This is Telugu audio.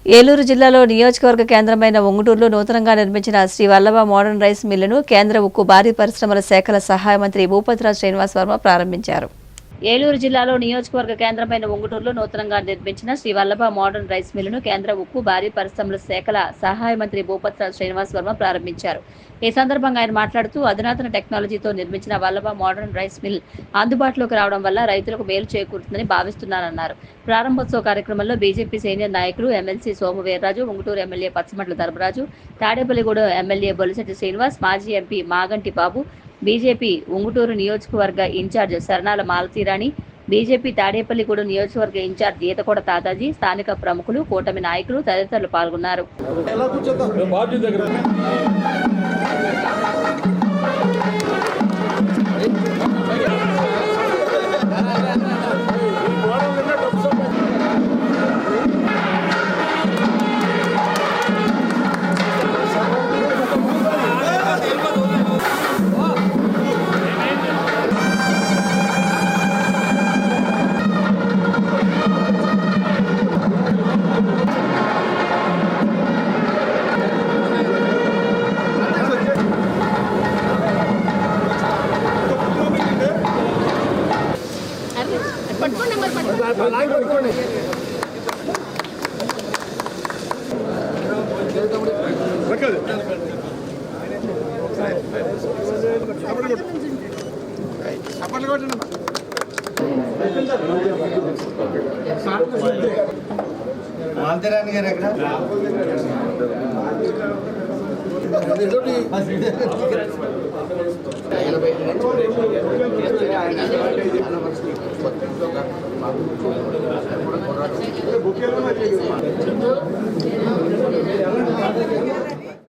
ఏలూరు జిల్లాలో నియోజకవర్గ కేంద్రమైన ఉంగుటూరులో నూతనంగా నిర్మించిన శ్రీ వల్లభ మోడర్న్ రైస్ మిల్లును కేంద్ర ఉక్కు భారీ పరిశ్రమల శాఖల సహాయ మంత్రి భూపతిరాజు శ్రీనివాస్ వర్మ ప్రారంభించారు. ఏలూరు జిల్లాలో నియోజకవర్గ కేంద్రమైన ఉంగుటూరులో నూతనంగా నిర్మించిన శ్రీ వల్లభ మోడర్న్ రైస్ మిల్లును కేంద్ర ఉక్కు భారీ పరిశ్రమల శాఖల సహాయ మంత్రి భూపతిరాజు శ్రీనివాస్ వర్మ ప్రారంభించారు. ఈ సందర్భంగా ఆయన మాట్లాడుతూ అధునాతన టెక్నాలజీతో నిర్మించిన వల్లభ మోడర్న్ రైస్ మిల్ అందుబాటులోకి రావడం వల్ల రైతులకు మేలు చేకూరుతుందని భావిస్తున్నారన్నారు. ప్రారంభోత్సవ కార్యక్రమంలో బీజేపీ సీనియర్ నాయకులు MLC Somu Veerraju, Unguturu MLA Pachamatla Dharmaraju, Tadepalligudem MLA Bolisetti Srinivas, మాజీ ఎంపీ మాగంటి బాబు, బీజేపీ ఉంగుటూరు నియోజకవర్గ ఇన్ఛార్జ్ శరణాల మాలతీరాణి, బీజేపీ తాడేపల్లిగూడెం నియోజకవర్గ ఇన్ఛార్జ్ ఈతకోట తాతాజీ, స్థానిక ప్రముఖులు, కూటమి నాయకులు తదితరులు పాల్గొన్నారు. మాంతరాని గారు ఎక్కడ